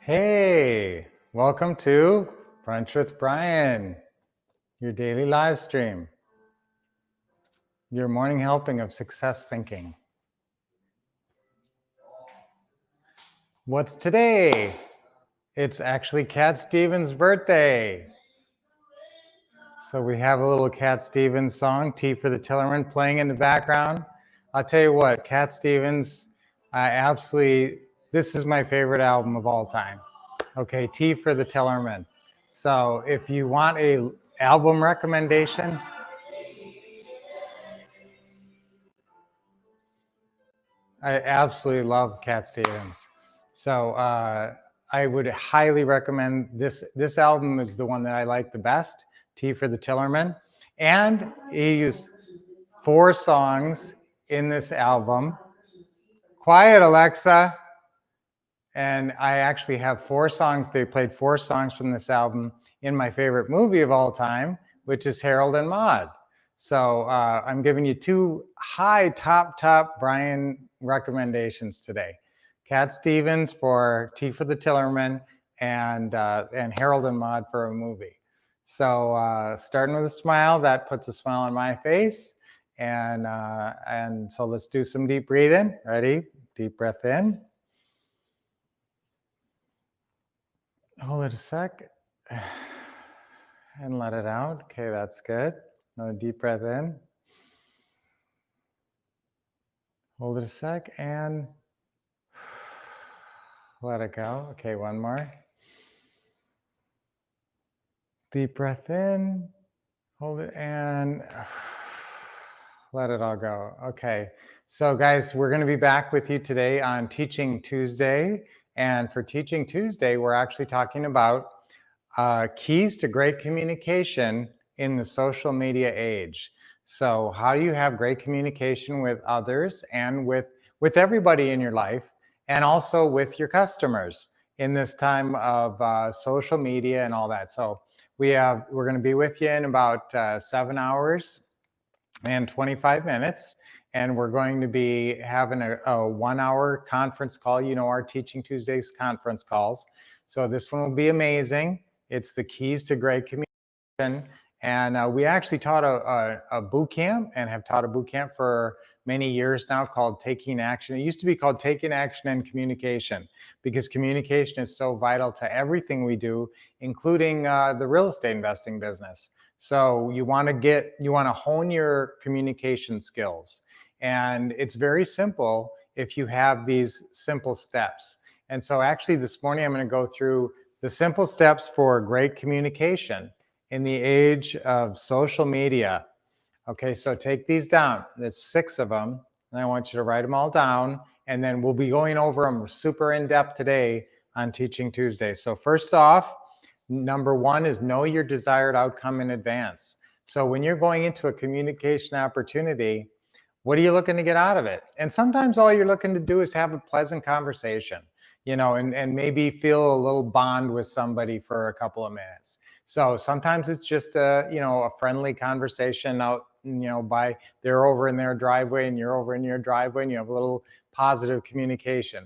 Hey, welcome to Brunch with Brian, your daily live stream, your morning helping of success thinking. What's today? It's actually Cat Stevens' birthday. So we have a little Cat Stevens song, T for the Tillerman, playing in the background. I'll tell you what, Cat Stevens, this is my favorite album of all time. Okay, T for the Tillerman. So if you want a album recommendation, I absolutely love Cat Stevens. So I would highly recommend this. This album is the one that I like the best, T for the Tillerman. And he used 4 songs in this album. Quiet, Alexa. And I actually have 4 songs. They played 4 songs from this album in my favorite movie of all time, which is Harold and Maude. So I'm giving you 2 high top Brian recommendations today. Cat Stevens for T for the Tillerman and Harold and Maude for a movie. So starting with a smile, that puts a smile on my face. And so let's do some deep breathing. Ready? Deep breath in. Hold it a sec and let it out. Okay, that's good. Another deep breath in. Hold it a sec and let it go. Okay, one more. Deep breath in, hold it and let it all go. Okay, so guys, we're going to be back with you today on Teaching Tuesday. And for Teaching Tuesday, we're actually talking about keys to great communication in the social media age. So how do you have great communication with others and with everybody in your life, and also with your customers in this time of social media and all that? So we're going to be with you in about 7 hours and 25 minutes. And we're going to be having a 1-hour conference call. You know, our Teaching Tuesdays conference calls. So this one will be amazing. It's the keys to great communication. And we actually taught a boot camp and have taught a boot camp for many years now called Taking Action. It used to be called Taking Action and Communication, because communication is so vital to everything we do, including the real estate investing business. So you want to hone your communication skills. And it's very simple if you have these simple steps. And so actually this morning I'm going to go through the simple steps for great communication in the age of social media. Okay, so take these down. There's 6 of them, and I want you to write them all down, and then we'll be going over them super in depth today on Teaching Tuesday. So first off, number 1 is know your desired outcome in advance. So when you're going into a communication opportunity, what are you looking to get out of it? And sometimes all you're looking to do is have a pleasant conversation, you know, and maybe feel a little bond with somebody for a couple of minutes. So sometimes it's just a friendly conversation out, they're over in their driveway and you're over in your driveway, and you have a little positive communication.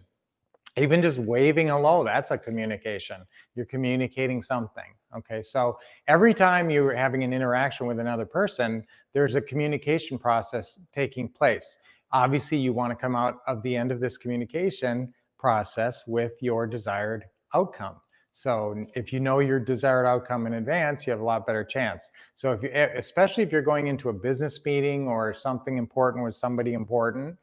Even just waving hello, that's a communication. You're communicating something. Okay, so every time you're having an interaction with another person, there's a communication process taking place. Obviously, you want to come out of the end of this communication process with your desired outcome. So if you know your desired outcome in advance, you have a lot better chance. So especially if you're going into a business meeting or something important with somebody important,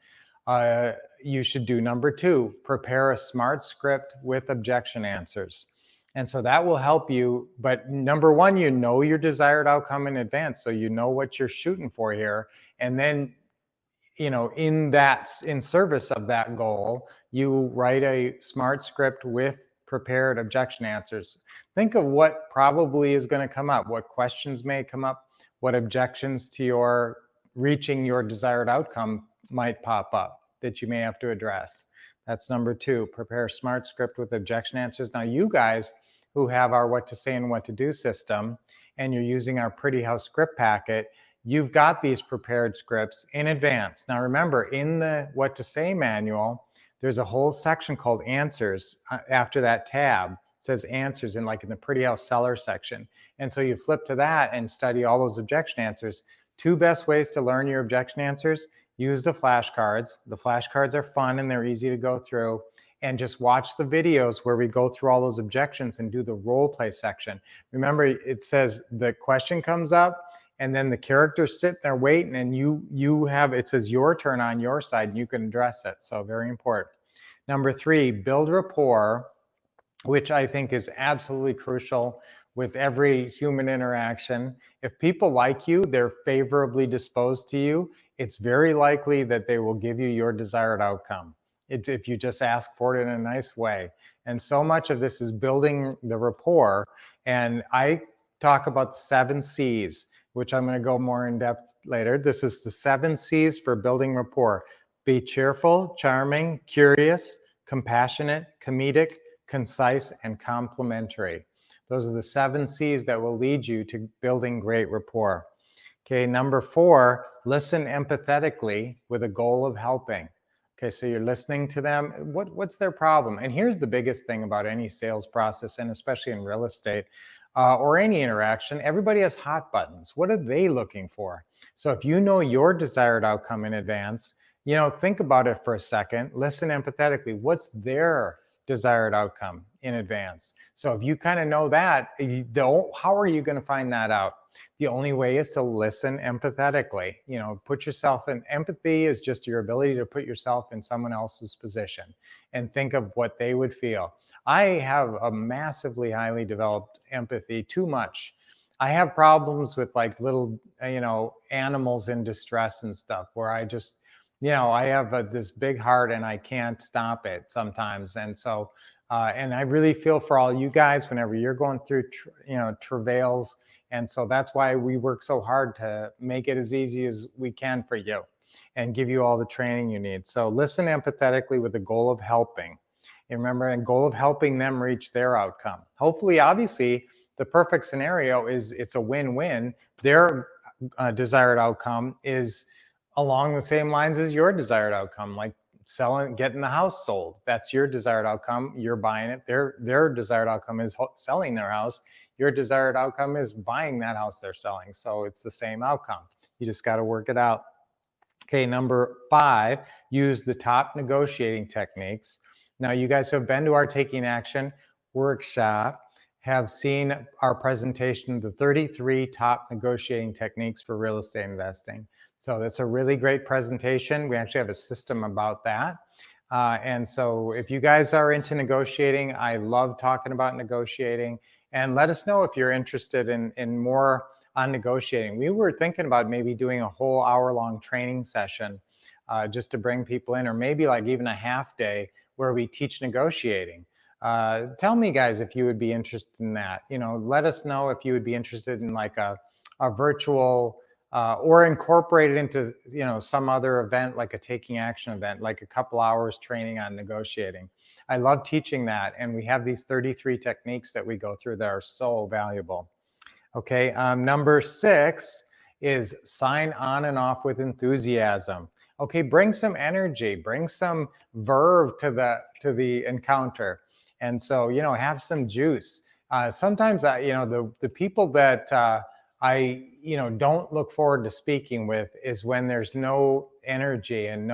you should do number 2, prepare a smart script with objection answers. And so that will help you. But number 1, you know your desired outcome in advance. So you know what you're shooting for here. And then, in service of that goal, you write a smart script with prepared objection answers. Think of what probably is going to come up, what questions may come up, what objections to your reaching your desired outcome might pop up that you may have to address. That's number 2, prepare a smart script with objection answers. Now you guys who have our what to say and what to do system, and you're using our Pretty House script packet, you've got these prepared scripts in advance. Now remember, in the what to say manual, there's a whole section called answers after that tab. It says answers in the Pretty House Seller section. And so you flip to that and study all those objection answers. 2 best ways to learn your objection answers: use the flashcards. The flashcards are fun and they're easy to go through. And just watch the videos where we go through all those objections and do the role play section. Remember, it says the question comes up and then the characters sit there waiting, and it says your turn on your side and you can address it. So very important. Number 3, build rapport, which I think is absolutely crucial with every human interaction. If people like you, they're favorably disposed to you, it's very likely that they will give you your desired outcome if you just ask for it in a nice way. And so much of this is building the rapport. And I talk about the 7 C's, which I'm going to go more in depth later. This is the 7 C's for building rapport: be cheerful, charming, curious, compassionate, comedic, concise, and complimentary. Those are the 7 C's that will lead you to building great rapport. Okay, number 4, listen empathetically with a goal of helping. Okay, so you're listening to them. What's their problem? And here's the biggest thing about any sales process, and especially in real estate or any interaction: everybody has hot buttons. What are they looking for? So if you know your desired outcome in advance, think about it for a second. Listen empathetically. What's their desired outcome in advance? So if you kind of know that, how are you going to find that out? The only way is to listen empathetically. Put yourself in. Empathy is just your ability to put yourself in someone else's position and think of what they would feel. I have a massively highly developed empathy, too much. I have problems with little, animals in distress and stuff, where I just, I have this big heart and I can't stop it sometimes. And so, and I really feel for all you guys whenever you're going through, travails. And so that's why we work so hard to make it as easy as we can for you and give you all the training you need. So listen empathetically with the goal of helping. And remember, a goal of helping them reach their outcome. Hopefully, obviously, the perfect scenario is it's a win-win. Their desired outcome is along the same lines as your desired outcome, like getting the house sold. That's your desired outcome. You're buying it. Their desired outcome is selling their house. Your desired outcome is buying that house they're selling. So it's the same outcome. You just got to work it out. Okay, number 5, use the top negotiating techniques. Now, you guys who have been to our Taking Action workshop have seen our presentation of the 33 top negotiating techniques for real estate investing. So that's a really great presentation. We actually have a system about that. And so if you guys are into negotiating, I love talking about negotiating. And let us know if you're interested in more on negotiating. We were thinking about maybe doing a whole hour-long training session just to bring people in, or maybe even a half day where we teach negotiating. Tell me, guys, if you would be interested in that. Let us know if you would be interested in a virtual or incorporate it into some other event, like a Taking Action event, like a couple hours training on negotiating. I love teaching that, and we have these 33 techniques that we go through that are so valuable. Okay, number 6 is sign on and off with enthusiasm. Okay, bring some energy, bring some verve to the encounter, and so have some juice. Sometimes the people that I don't look forward to speaking with is when there's no energy and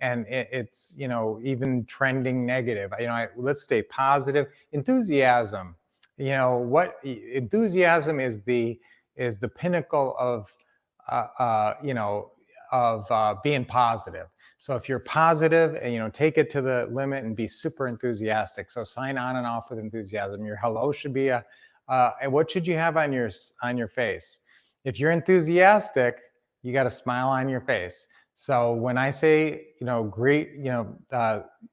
it's even trending negative. Let's stay positive. Enthusiasm. Enthusiasm is the pinnacle of being positive. So if you're positive, take it to the limit and be super enthusiastic. So sign on and off with enthusiasm. Your hello should be and what should you have on your face? If you're enthusiastic, you got a smile on your face. So when I say,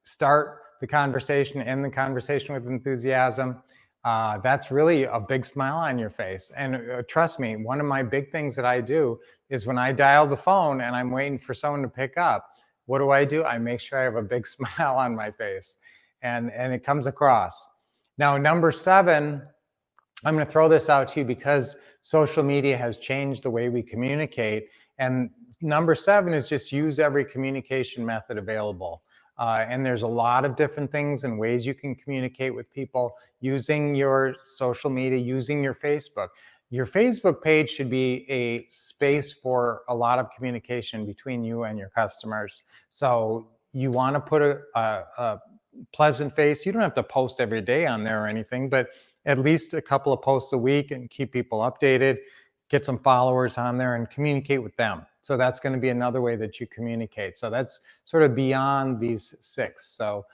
start the conversation, end the conversation with enthusiasm, that's really a big smile on your face. And trust me, one of my big things that I do is when I dial the phone and I'm waiting for someone to pick up, what do? I make sure I have a big smile on my face, and it comes across. Now, number 7, I'm going to throw this out to you because social media has changed the way we communicate. And number 7 is just use every communication method available. And there's a lot of different things and ways you can communicate with people using your social media, using your Facebook. Your Facebook page should be a space for a lot of communication between you and your customers. So you want to put a pleasant face. You don't have to post every day on there or anything, but at least a couple of posts a week and keep people updated, get some followers on there and communicate with them. So that's going to be another way that you communicate. So that's sort of beyond these 6. So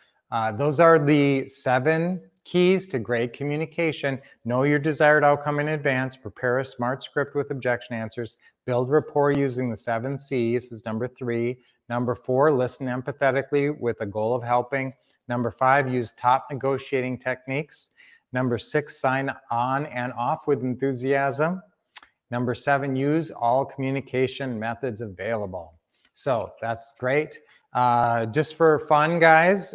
those are the 7 keys to great communication. Know your desired outcome in advance. Prepare a smart script with objection answers. Build rapport using the 7 C's is number 3. Number 4, listen empathetically with a goal of helping. Number 5, use top negotiating techniques. Number 6, sign on and off with enthusiasm. Number 7, use all communication methods available. So that's great. Just for fun, guys,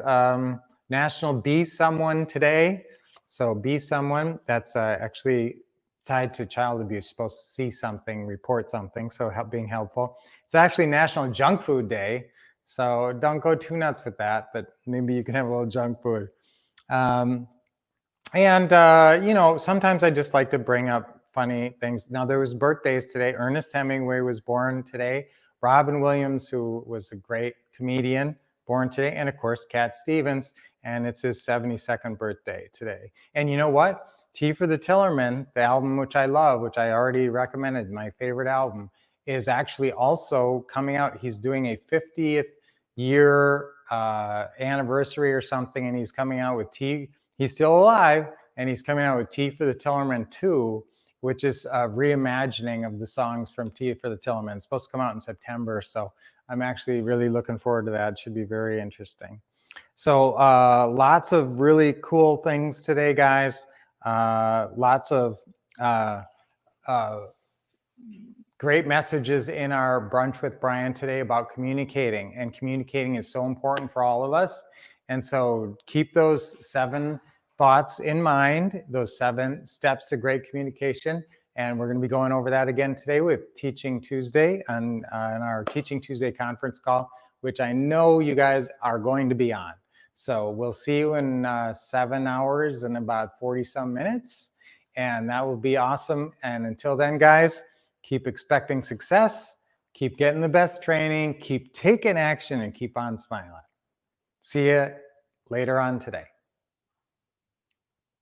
National Be Someone today. So be someone, that's actually tied to child abuse, supposed to see something, report something, so being helpful. It's actually National Junk Food Day, so don't go too nuts with that, but maybe you can have a little junk food. You know, sometimes I just like to bring up funny things. Now, there was birthdays today. Ernest Hemingway was born today. Robin Williams, who was a great comedian, born today. And of course, Cat Stevens, and it's his 72nd birthday today. And you know what? T for the Tillerman, the album which I love, which I already recommended, my favorite album, is actually also coming out. He's doing a 50th year anniversary or something, and he's coming out with T. He's still alive, and he's coming out with T for the Tillerman 2, which is a reimagining of the songs from T for the Tillerman. It's supposed to come out in September, so I'm actually really looking forward to that. It should be very interesting. So lots of really cool things today, guys. Lots of great messages in our Brunch with Brian today about communicating, and communicating is so important for all of us. And so keep those 7 thoughts in mind, those 7 steps to great communication. And we're going to be going over that again today with Teaching Tuesday on our Teaching Tuesday conference call, which I know you guys are going to be on. So we'll see you in 7 hours and about 40 some minutes. And that will be awesome. And until then, guys, keep expecting success, keep getting the best training, keep taking action, and keep on smiling. See you later on today.